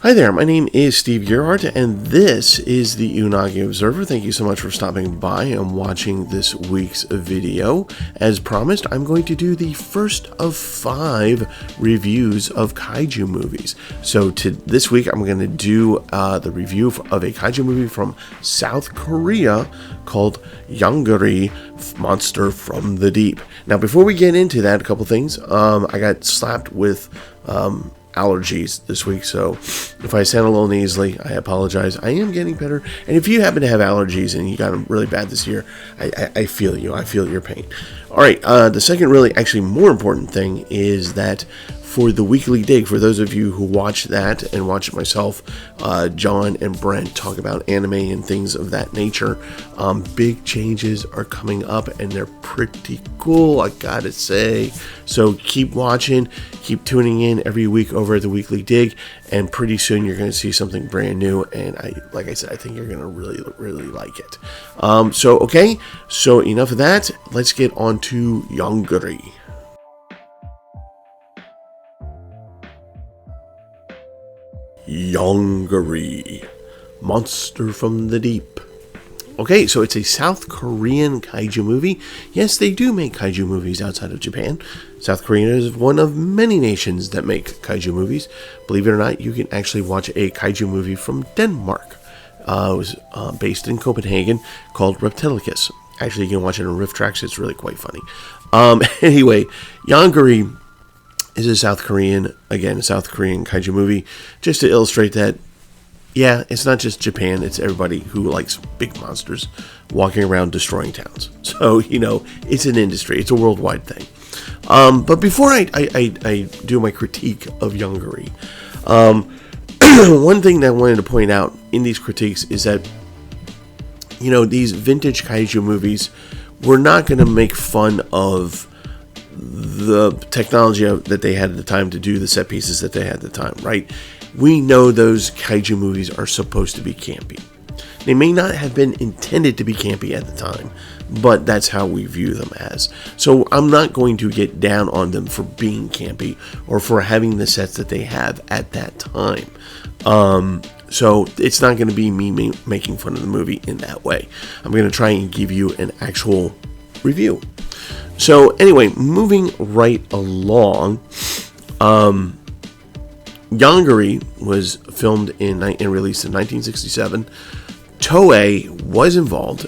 Hi there, my name is Steve Gerhardt, and this is the Unagi Observer. Thank you so much for stopping by and watching this week's video. As promised, I'm going to do the first of 5 reviews of kaiju movies. So this week, I'm going to do the review of a kaiju movie from South Korea called Yongary Monster from the Deep. Now, before we get into that, a couple things. I got slapped with allergies this week, so if I sound a little nasally, I apologize. I am getting better, and if you happen to have allergies and you got them really bad this year, I feel you. I feel your pain. All right, the second really actually more important thing is that for the weekly dig, for those of you who watch that and watch it myself, John and Brent talk about anime and things of that nature. Big changes are coming up and they're pretty cool, I gotta say. So keep watching, keep tuning in every week over at the weekly dig, and pretty soon you're going to see something brand new. And like I said, I think you're going to really like it. So enough of that. Let's get on to Yongary. Yongary Monster from the Deep. Okay, so it's a South Korean kaiju movie. Yes, they do make kaiju movies outside of Japan. South Korea is one of many nations that make kaiju movies. Believe it or not, you can actually watch a kaiju movie from Denmark. It was based in Copenhagen, called Reptilicus. Actually, you can watch it on Riff Tracks. It's really quite funny. Anyway, Yongary is a South Korean kaiju movie, just to illustrate that, yeah, it's not just Japan, it's everybody who likes big monsters walking around destroying towns. So, it's an industry, it's a worldwide thing. But before I do my critique of Yongary, one thing that I wanted to point out in these critiques is that, these vintage kaiju movies, we're not going to make fun of the technology that they had at the time to do the set pieces that they had at the time, right? We know those kaiju movies are supposed to be campy. They may not have been intended to be campy at the time, but that's how we view them as. So I'm not going to get down on them for being campy or for having the sets that they have at that time. So it's not going to be me making fun of the movie in that way. I'm going to try and give you an actual review. So anyway, moving right along, Yongary was filmed and released in 1967. Toei was involved,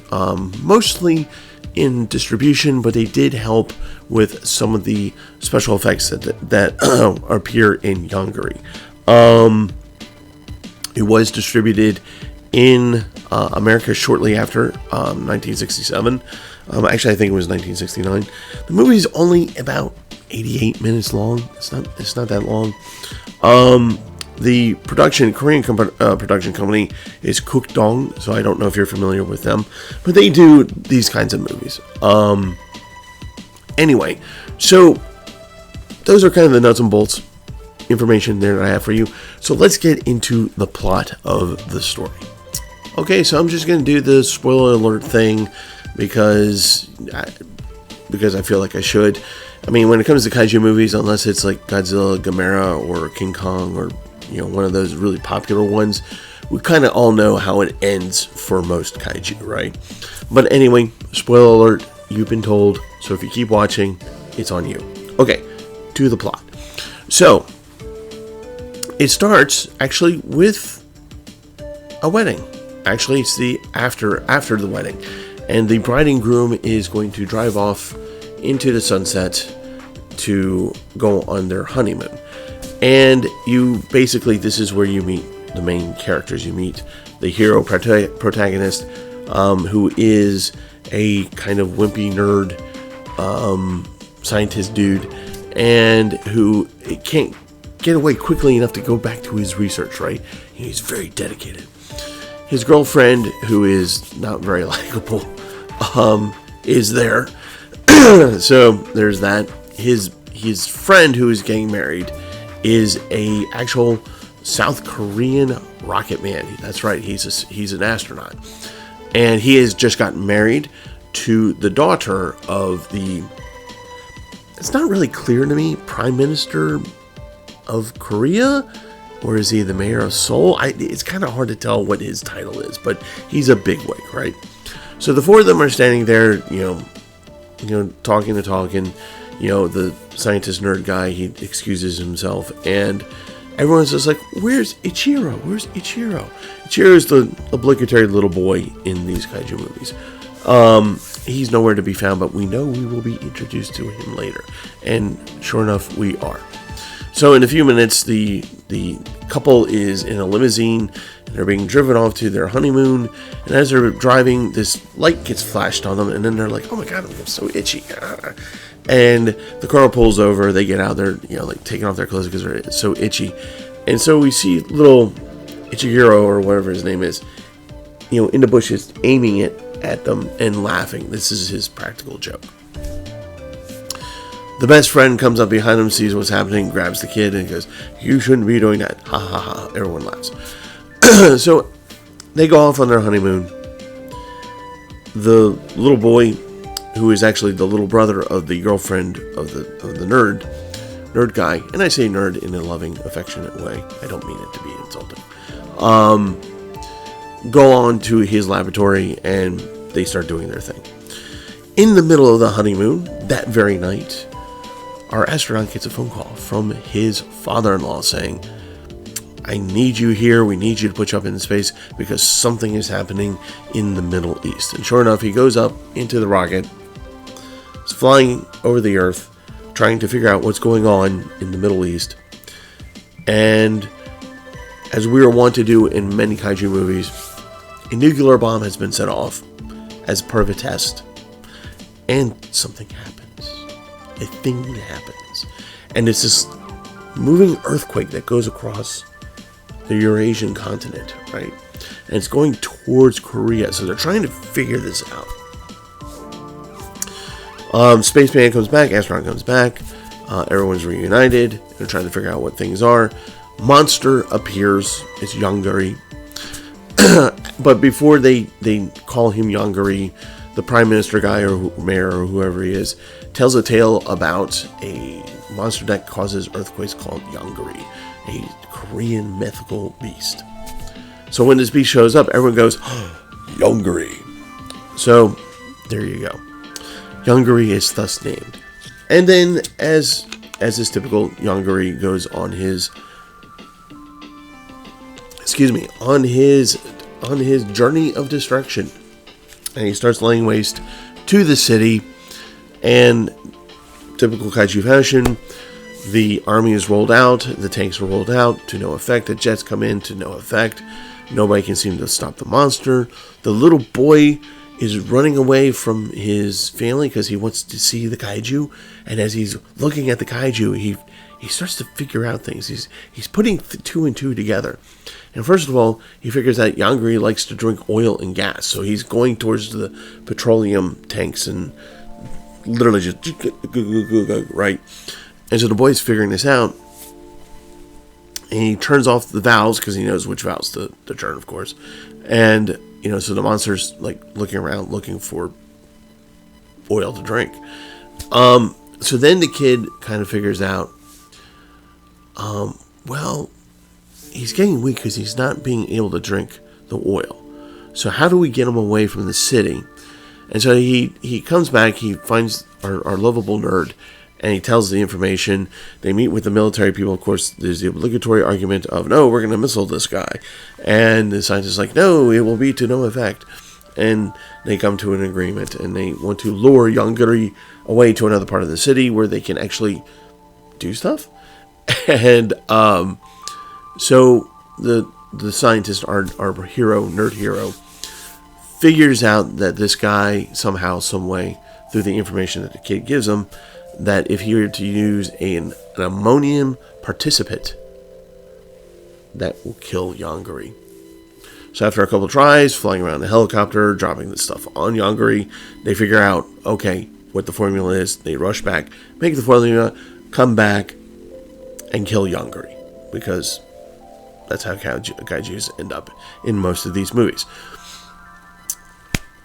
mostly in distribution, but they did help with some of the special effects that appear in Yongary. It was distributed in America shortly after 1967. Actually, I think it was 1969. The movie is only about 88 minutes long. It's not that long. The Korean production company is Kookdong, so I don't know if you're familiar with them, but they do these kinds of movies. Anyway, so those are kind of the nuts and bolts information there that I have for you. So let's get into the plot of the story. Okay, so I'm just going to do the spoiler alert thing because I feel like I should. I mean, when it comes to kaiju movies, unless it's like Godzilla, Gamera, or King Kong, or one of those really popular ones, we kind of all know how it ends for most kaiju, right? But anyway, spoiler alert, you've been told, so if you keep watching, it's on you. Okay, to the plot. So, it starts actually with a wedding. Actually, it's the after the wedding. And the bride and groom is going to drive off into the sunset to go on their honeymoon. And this is where you meet the main characters. You meet the hero protagonist, who is a kind of wimpy nerd scientist dude, and who can't get away quickly enough to go back to his research, right? He's very dedicated. His girlfriend, who is not very likable, is there. So there's that. His friend, who is getting married, is a actual South Korean rocket man. That's right. He's an astronaut, and he has just gotten married to the daughter of the. It's not really clear to me, Prime Minister of Korea, or is he the mayor of Seoul? It's kind of hard to tell what his title is, but he's a bigwig, right? So the four of them are standing there, talking the talk, and the scientist nerd guy, he excuses himself, and everyone's just like, "Where's Ichiro? Where's Ichiro?" Ichiro is the obligatory little boy in these kaiju movies. He's nowhere to be found, but we know we will be introduced to him later. And sure enough, we are. So in a few minutes, the couple is in a limousine, and they're being driven off to their honeymoon. And as they're driving, this light gets flashed on them, and then they're like, "Oh my god, I'm so itchy." And the car pulls over, they get out, they're, taking off their clothes because they're so itchy. And so we see little Ichihiro, or whatever his name is, in the bushes, aiming it at them and laughing. This is his practical joke. The best friend comes up behind him, sees what's happening, grabs the kid, and goes, "You shouldn't be doing that." Ha ha ha. Everyone laughs. So they go off on their honeymoon. The little boy, who is actually the little brother of the girlfriend of the nerd guy, and I say nerd in a loving, affectionate way. I don't mean it to be insulting. Go on to his laboratory, and they start doing their thing. In the middle of the honeymoon, that very night, our astronaut gets a phone call from his father-in-law saying, "I need you here. We need you to put you up in space because something is happening in the Middle East." And sure enough, he goes up into the rocket. It's flying over the Earth, trying to figure out what's going on in the Middle East. And as we are wont to do in many kaiju movies, a nuclear bomb has been set off as part of a test. And something happens. A thing happens. And it's this moving earthquake that goes across the Eurasian continent, right? And it's going towards Korea. So they're trying to figure this out. Spaceman comes back, astronaut comes back, everyone's reunited, they're trying to figure out what things are. Monster appears, it's Yongary. But before they call him Yongary, the prime minister guy or mayor or whoever he is tells a tale about a monster that causes earthquakes called Yongary, a Korean mythical beast. So when this beast shows up, everyone goes, "Yongary." So there you go. Yongary is thus named. And then, as is typical, Yongary goes on his journey of destruction, and he starts laying waste to the city. And typical kaiju fashion, the army is rolled out, the tanks are rolled out to no effect, the jets come in to no effect. Nobody can seem to stop the monster. The little boy is running away from his family because he wants to see the kaiju. And as he's looking at the kaiju, he starts to figure out things. He's putting two and two together. And first of all, he figures that Yongary likes to drink oil and gas. So he's going towards the petroleum tanks and literally just right. And so the boy's figuring this out. And he turns off the valves because he knows which valves to turn, of course. And so the monster's like looking around, looking for oil to drink. So then the kid kind of figures out, well, he's getting weak because he's not being able to drink the oil. So how do we get him away from the city? And so he comes back, he finds our lovable nerd, and he tells the information. They meet with the military people. Of course, there's the obligatory argument of, no, we're going to missile this guy. And the scientist is like, no, it will be to no effect. And they come to an agreement, and they want to lure Yongary away to another part of the city where they can actually do stuff. And so the scientist, our hero, nerd hero, figures out that this guy somehow, some way, through the information that the kid gives him, that if he were to use an ammonium participate, that will kill Yongary. So after a couple tries, flying around the helicopter, dropping the stuff on Yongary, they figure out, okay, what the formula is. They rush back, make the formula, come back, and kill Yongary. Because that's how kaijus end up in most of these movies.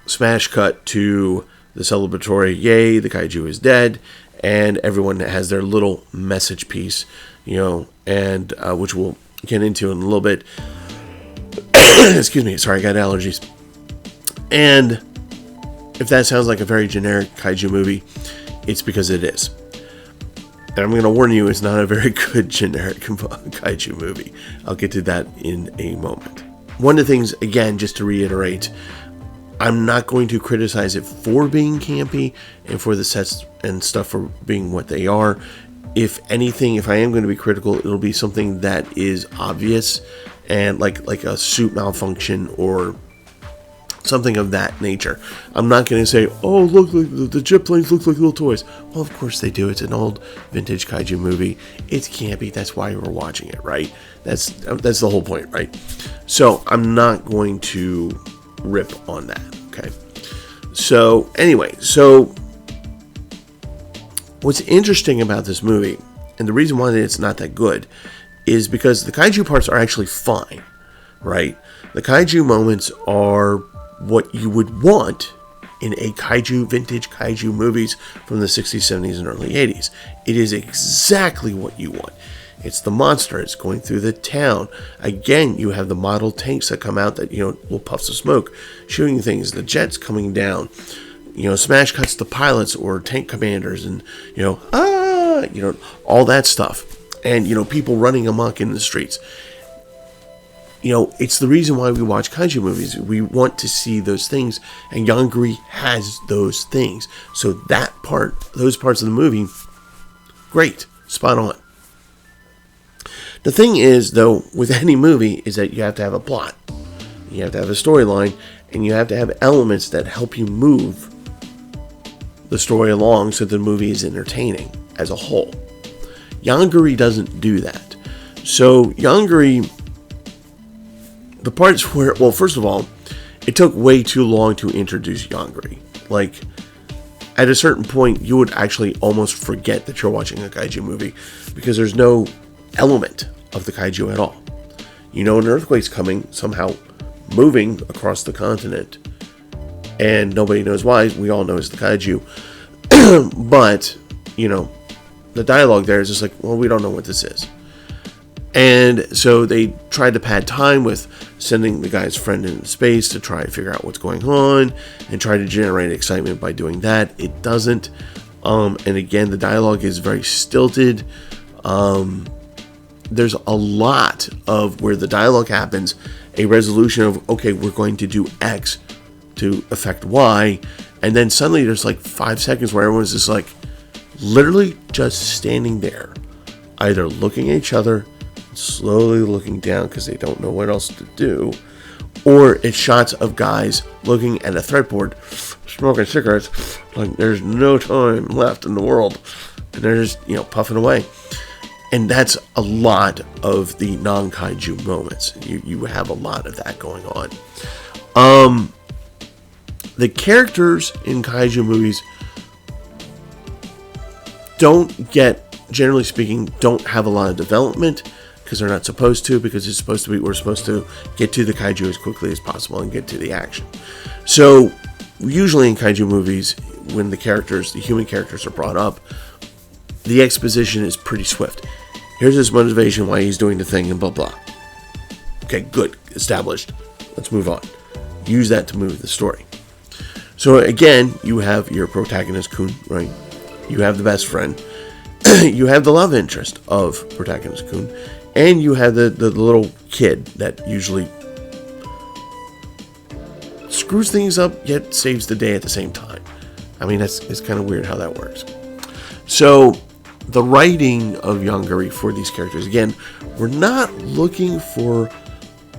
Smash cut to the celebratory, yay, the kaiju is dead, and everyone has their little message piece, and which will get into in a little bit. Excuse me, sorry, I got allergies. And if that sounds like a very generic kaiju movie, it's because it is. And I'm going to warn you, it's not a very good generic kaiju movie. I'll get to that in a moment. One of the things, again, just to reiterate, I'm not going to criticize it for being campy and for the sets and stuff for being what they are. If anything, if I am going to be critical, it'll be something that is obvious and like a suit malfunction or something of that nature. I'm not going to say, oh, look, the jet planes look like little toys. Well, of course they do. It's an old vintage kaiju movie. It's campy. That's why we're watching it, right? That's the whole point, right? So I'm not going to rip on that, okay? So anyway, what's interesting about this movie, and the reason why it's not that good, is because the kaiju parts are actually fine, right? The kaiju moments are what you would want in a vintage kaiju movies from the 60s, 70s, and early 80s. It is exactly what you want. It's the monster. It's going through the town. Again, you have the model tanks that come out that, little puffs of smoke, shooting things, the jets coming down, smash cuts to pilots or tank commanders and, all that stuff. And, people running amok in the streets. It's the reason why we watch kaiju movies. We want to see those things, and Yongary has those things. So those parts of the movie, great, spot on. The thing is, though, with any movie, is that you have to have a plot. You have to have a storyline, and you have to have elements that help you move the story along so the movie is entertaining as a whole. Yongary doesn't do that. So Yongary, the parts where, well, first of all, it took way too long to introduce Yongary. Like, at a certain point, you would actually almost forget that you're watching a kaiju movie because there's no element of the kaiju at all. An earthquake's coming, somehow moving across the continent, and nobody knows why. We all know it's the kaiju. But, the dialogue there is just like, well, we don't know what this is. And so they tried to pad time with sending the guy's friend into space to try and figure out what's going on and try to generate excitement by doing that. It doesn't. And again, the dialogue is very stilted. There's a lot of where the dialogue happens, a resolution of, okay, we're going to do X to affect Y. And then suddenly there's like 5 seconds where everyone's just like literally just standing there, either looking at each other, slowly looking down because they don't know what else to do, or it's shots of guys looking at a fretboard, smoking cigarettes, like there's no time left in the world, and they're just, puffing away. And that's a lot of the non-kaiju moments. You have a lot of that going on. The characters in kaiju movies generally speaking, don't have a lot of development because they're not supposed to, because we're supposed to get to the kaiju as quickly as possible and get to the action. So usually in kaiju movies, when the human characters are brought up, the exposition is pretty swift. Here's his motivation, why he's doing the thing, and blah, blah. Okay, good, established. Let's move on. Use that to move the story. So again, you have your protagonist, Kun, right? You have the best friend. You have the love interest of protagonist Kun. And you have the little kid that usually screws things up, yet saves the day at the same time. I mean, it's kind of weird how that works. So the writing of Yongary for these characters, again, we're not looking for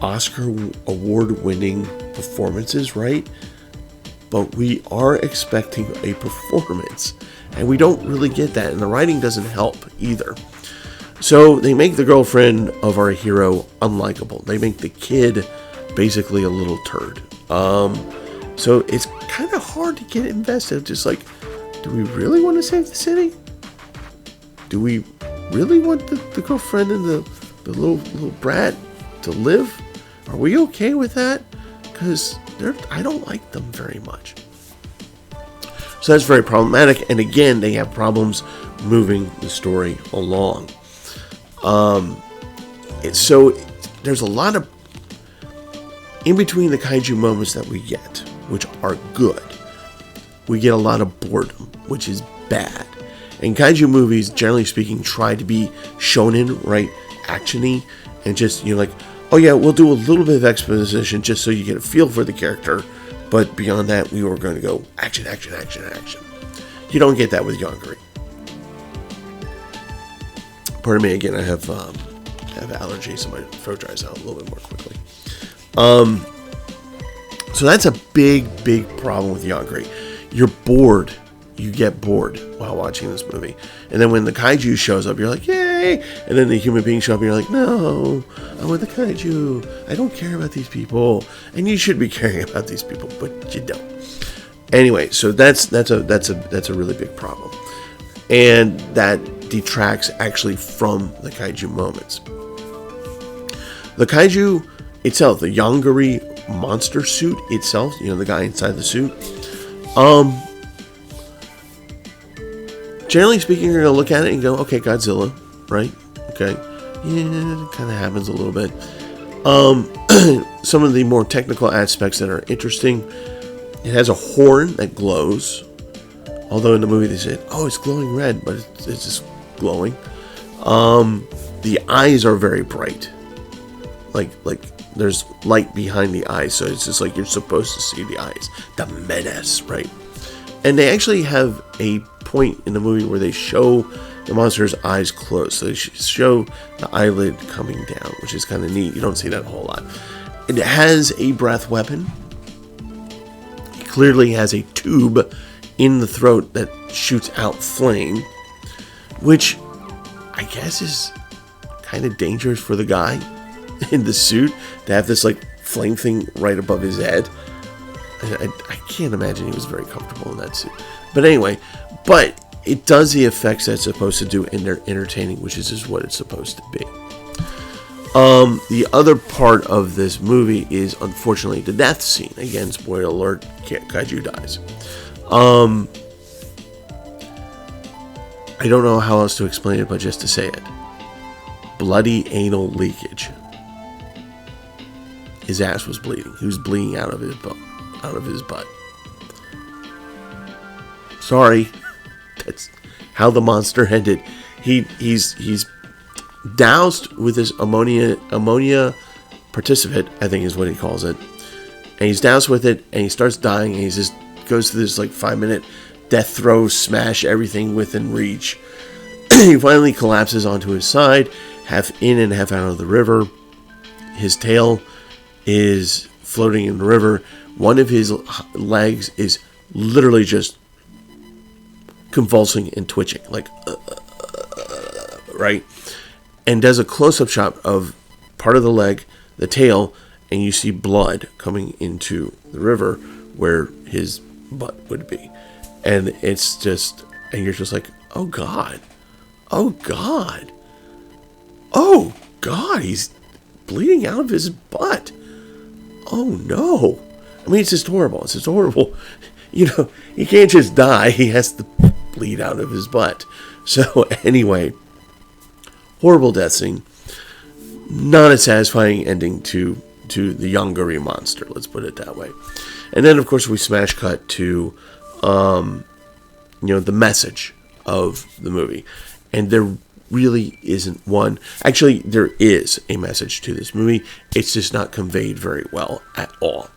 Oscar award-winning performances, right? But we are expecting a performance, and we don't really get that, and the writing doesn't help either. So they make the girlfriend of our hero unlikable. They make the kid basically a little turd. So it's kind of hard to get invested. Just like, do we really want to save the city? Do we really want the girlfriend and the little brat to live? Are we okay with that? Because I don't like them very much. So that's very problematic. And again, they have problems moving the story along. So there's a lot of, in between the kaiju moments that we get, which are good, we get a lot of boredom, which is bad. And kaiju movies, generally speaking, try to be shonen, right, actiony, and just, like, oh yeah, we'll do a little bit of exposition just so you get a feel for the character, but beyond that, we were going to go action, action, action, action. You don't get that with Yongary. Pardon me again, I have allergies, so my throat dries out a little bit more quickly. So that's a big problem with Yongary. You're bored. You get bored while watching this movie. And then when the kaiju shows up, you're like, yay! And then the human beings show up, and you're like, no, I want the kaiju. I don't care about these people. And you should be caring about these people, but you don't. Anyway, so that's a really big problem. And that detracts actually from the kaiju moments. The kaiju itself, the Yongary Monster suit itself, the guy inside the suit, generally speaking, you're going to look at it and go, okay, Godzilla, right? Okay. Yeah, it kind of happens a little bit. Some of the more technical aspects that are interesting, it has a horn that glows. Although in the movie they said, oh, it's glowing red, but it's just glowing. The eyes are very bright. Like there's light behind the eyes, so it's just like you're supposed to see the eyes. The menace, right? And they actually have a point in the movie where they show the monster's eyes closed. So they show the eyelid coming down, which is kind of neat. You don't see that a whole lot. It has a breath weapon. It clearly has a tube in the throat that shoots out flame, which I guess is kind of dangerous for the guy in the suit to have this like flame thing right above his head. I can't imagine he was very comfortable in that suit. But anyway, but it does the effects that it's supposed to do, and they're entertaining, which is just what it's supposed to be. The other part of this movie is, unfortunately, the death scene. Again, spoiler alert, kaiju dies. I don't know how else to explain it, but just to say it. Bloody anal leakage. His ass was bleeding. He was bleeding out of his butt. Sorry. That's how the monster ended. He's doused with this ammonia participate, I think is what he calls it. And he's doused with it, and he starts dying, and he just goes through this like 5-minute death throw, smash everything within reach. He finally collapses onto his side, half in and half out of the river. His tail is floating in the river. One of his legs is literally just convulsing and twitching, like, right? And does a close-up shot of part of the leg, the tail, and you see blood coming into the river where his butt would be. And it's just, and you're just like, oh God, oh God, oh God, he's bleeding out of his butt. Oh no. I mean, it's just horrible. It's just horrible. He can't just die. He has to bleed out of his butt. So anyway, horrible death scene. Not a satisfying ending to the Yongary Monster. Let's put it that way. And then, of course, we smash cut to, the message of the movie. And there really isn't one. Actually, there is a message to this movie. It's just not conveyed very well at all.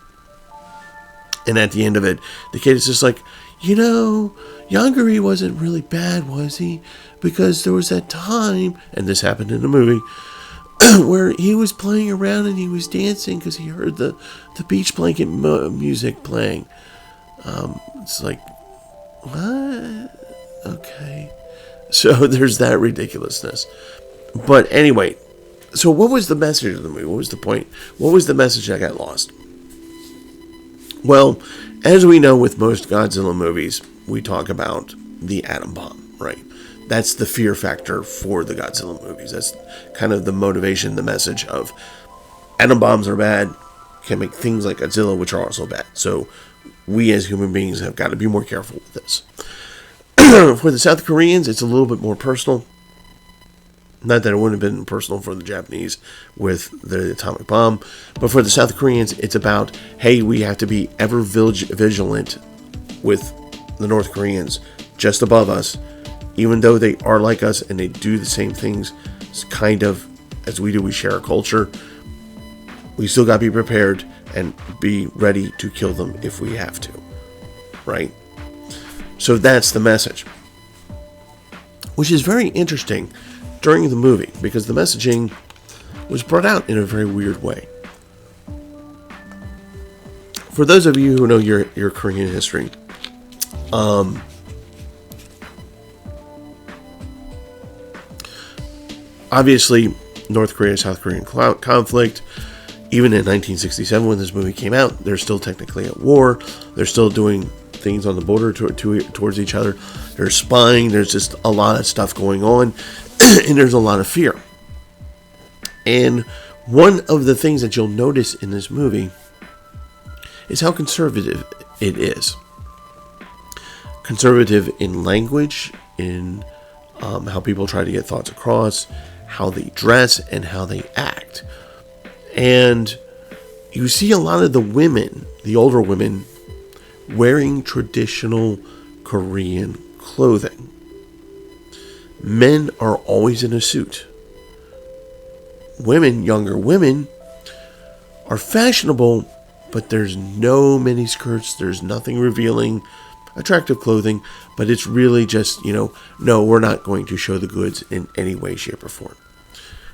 And at the end of it, the kid is just like, Yongary wasn't really bad, was he? Because there was that time, and this happened in the movie, where he was playing around and he was dancing because he heard the beach blanket music playing. It's like, what? Okay. So there's that ridiculousness. But anyway, so what was the message of the movie? What was the point? What was the message that got lost? Well, as we know with most Godzilla movies, we talk about the atom bomb, right? That's the fear factor for the Godzilla movies. That's kind of the motivation, the message of atom bombs are bad, can make things like Godzilla, which are also bad. So we as human beings have got to be more careful with this. For the South Koreans, it's a little bit more personal. Not that it wouldn't have been personal for the Japanese with the atomic bomb, but for the South Koreans, it's about, hey, we have to be ever vigilant with the North Koreans just above us, even though they are like us and they do the same things kind of as we do. We share a culture. We still got to be prepared and be ready to kill them if we have to, right? So that's the message, which is very interesting during the movie, because the messaging was brought out in a very weird way. For those of you who know your Korean history, obviously North Korea, South Korean conflict, even in 1967 when this movie came out, they're still technically at war. They're still doing things on the border towards each other. They're spying. There's just a lot of stuff going on. And there's a lot of fear. And one of the things that you'll notice in this movie is how conservative it is. Conservative in language, in how people try to get thoughts across, how they dress, and how they act. And you see a lot of the women, the older women, wearing traditional Korean clothing. Men are always in a suit. Women, younger women, are fashionable, but there's no mini skirts, there's nothing revealing, attractive clothing, but it's really just, no, we're not going to show the goods in any way, shape, or form.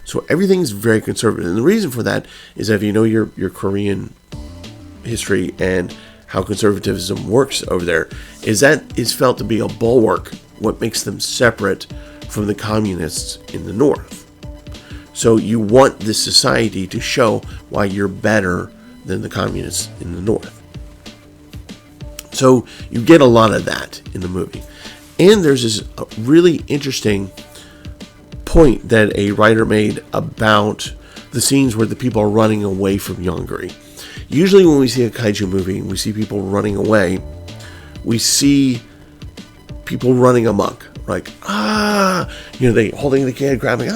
So everything's very conservative. And the reason for that is that if you know your Korean history and how conservatism works over there, is that it's felt to be a bulwark, what makes them separate from the communists in the North. So you want this society to show why you're better than the communists in the North. So you get a lot of that in the movie. And there's this really interesting point that a writer made about the scenes where the people are running away from Yongary. Usually when we see a kaiju movie and we see people running away, we see people running amok. Like, they holding the kid, grabbing,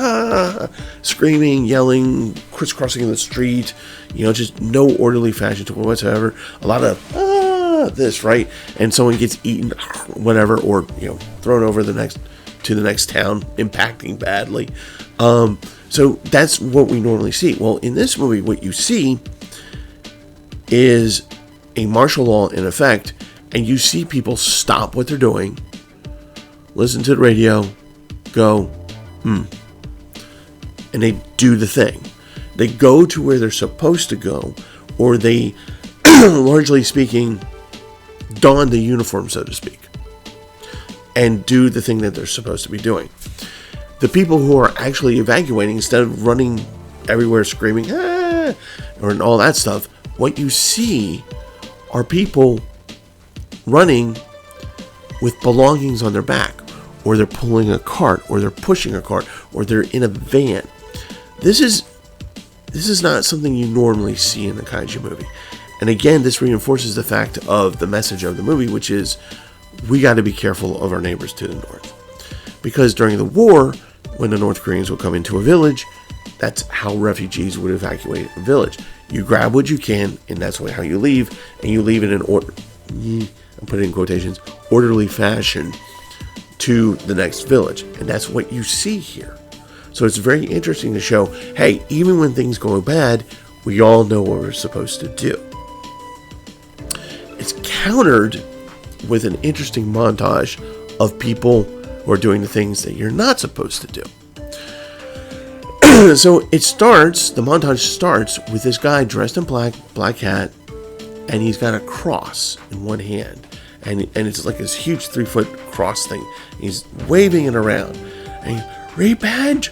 screaming, yelling, crisscrossing in the street, just no orderly fashion to it whatsoever. A lot of, this, right? And someone gets eaten, whatever, or, thrown over to the next town, impacting badly. So that's what we normally see. Well, in this movie, what you see is a martial law in effect, and you see people stop what they're doing, listen to the radio, go, and they do the thing. They go to where they're supposed to go, or they, largely speaking, don the uniform, so to speak, and do the thing that they're supposed to be doing. The people who are actually evacuating, instead of running everywhere screaming, or all that stuff, what you see are people running with belongings on their back, or they're pulling a cart, or they're pushing a cart, or they're in a van. This is not something you normally see in a kaiju movie. And again, this reinforces the fact of the message of the movie, which is we got to be careful of our neighbors to the north. Because during the war, when the North Koreans would come into a village, that's how refugees would evacuate a village. You grab what you can, and that's how you leave, and you leave in an I'm putting in quotations, orderly fashion to the next village. And that's what you see here. So it's very interesting to show, hey, even when things go bad, we all know what we're supposed to do. It's countered with an interesting montage of people who are doing the things that you're not supposed to do. So the montage starts with this guy dressed in black hat, and he's got a cross in one hand. And it's like this huge 3-foot cross thing. He's waving it around. And repent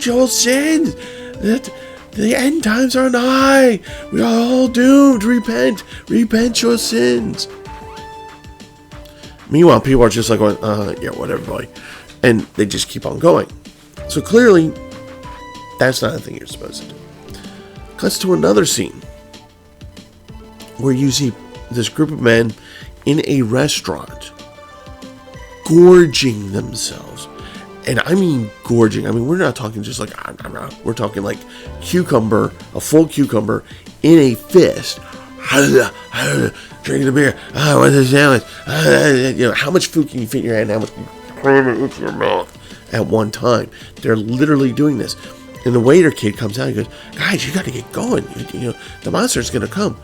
your sins. That the end times are nigh. We are all doomed. Repent your sins. Meanwhile, people are just like going, yeah, whatever, buddy. And they just keep on going. So clearly, that's not a thing you're supposed to do. Cuts to another scene where you see this group of men in a restaurant gorging themselves. And I mean gorging. I mean, we're not talking just like, we're talking like cucumber, a full cucumber in a fist. Drinking a beer. Oh, what's a sandwich? You know, how much food can you fit in your hand? How much can you cram it into your mouth at one time? They're literally doing this. And the waiter kid comes out and goes, guys, you got to get going. You know, the monster's going to come.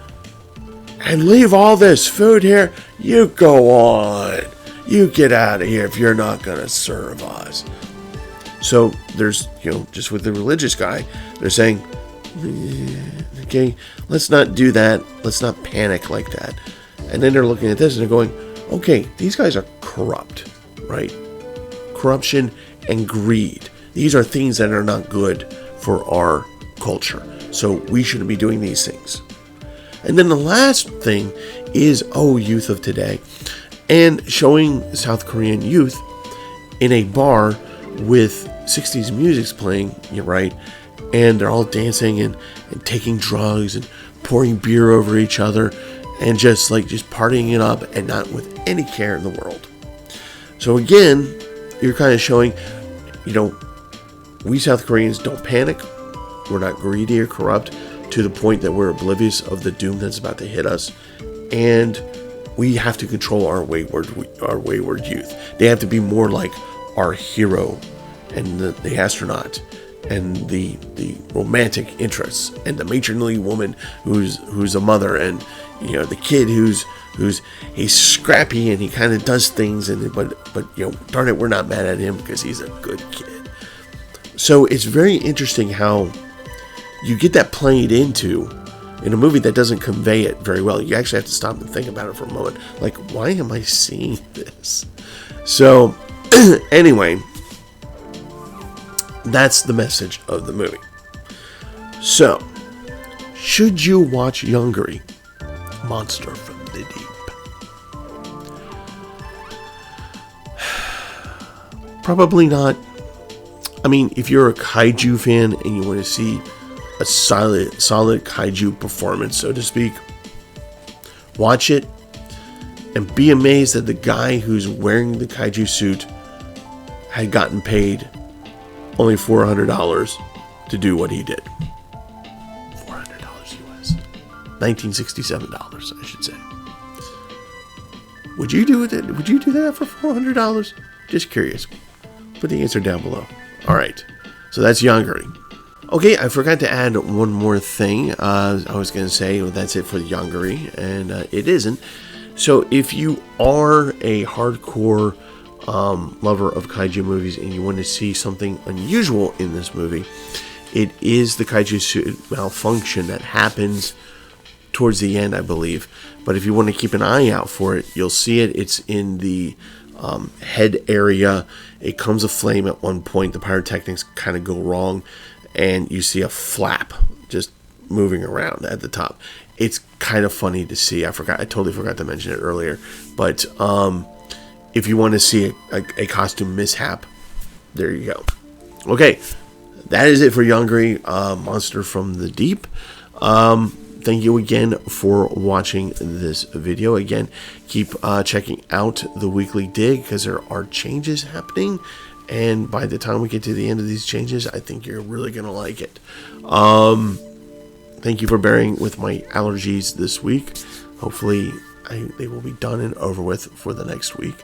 And leave all this food here. You go on. You get out of here if you're not going to serve us. So there's, you know, just with the religious guy, they're saying, okay, let's not do that. Let's not panic like that. And then they're looking at this and they're going, okay, these guys are corrupt, right? Corruption and greed. These are things that are not good for our culture. So we shouldn't be doing these things. And then the last thing is, youth of today. And showing South Korean youth in a bar with 60s music playing, you're right, and they're all dancing and taking drugs and pouring beer over each other and just partying it up and not with any care in the world. So again, you're kind of showing, you know, we South Koreans don't panic. We're not greedy or corrupt to the point that we're oblivious of the doom that's about to hit us. And we have to control our wayward youth. They have to be more like our hero and the astronaut and the romantic interests and the matronly woman who's a mother, and you know, the kid who's he's scrappy and he kind of does things, and but you know, darn it, we're not mad at him because he's a good kid. So it's very interesting how you get that played into in a movie that doesn't convey it very well. You actually have to stop and think about it for a moment. Like, why am I seeing this? So anyway, that's the message of the movie. So, should you watch Yongary Monster from the Deep? Probably not. I mean, if you're a kaiju fan and you want to see a solid kaiju performance, so to speak, watch it and be amazed that the guy who's wearing the kaiju suit had gotten paid only $400 to do what he did. $400 US. $1967, I should say. Would you do it? Would you do that for $400? Just curious. Put the answer down below. All right. So that's Yongary. Okay, I forgot to add one more thing. I was going to say, well, that's it for Yongary, and it isn't. So if you are a hardcore lover of kaiju movies and you want to see something unusual in this movie, it is the kaiju suit malfunction that happens towards the end, I believe. But if you want to keep an eye out for it, you'll see it. It's in the head area. It comes aflame at one point. The pyrotechnics kind of go wrong, and you see a flap just moving around at the top. It's kind of funny to see. I totally forgot to mention it earlier. But if you want to see a costume mishap, there you go. Okay, that is it for Yongary Monster from the Deep. Thank you again for watching this video. Again, keep checking out the weekly dig because there are changes happening. And by the time we get to the end of these changes, I think you're really going to like it. Thank you for bearing with my allergies this week. Hopefully, they will be done and over with for the next week.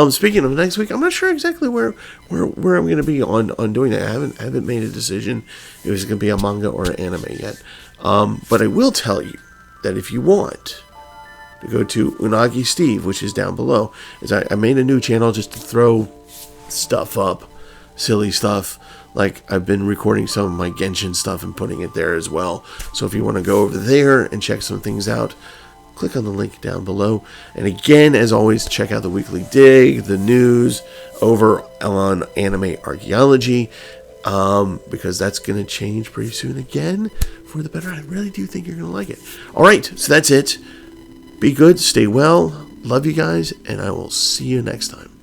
Speaking of next week, I'm not sure exactly where I'm going to be on doing that. I haven't made a decision if it's going to be a manga or an anime yet. But I will tell you that if you want to go to UnagiSteve, which is down below, is I made a new channel just to throw stuff up, silly stuff. Like, I've been recording some of my Genshin stuff and putting it there as well. So if you want to go over there and check some things out, click on the link down below. And again, as always, check out the weekly dig, the news over on Anime Archaeology, because that's going to change pretty soon again for the better. I really do think you're going to like it. All right, so that's it. Be good, stay well, love you guys, and I will see you next time.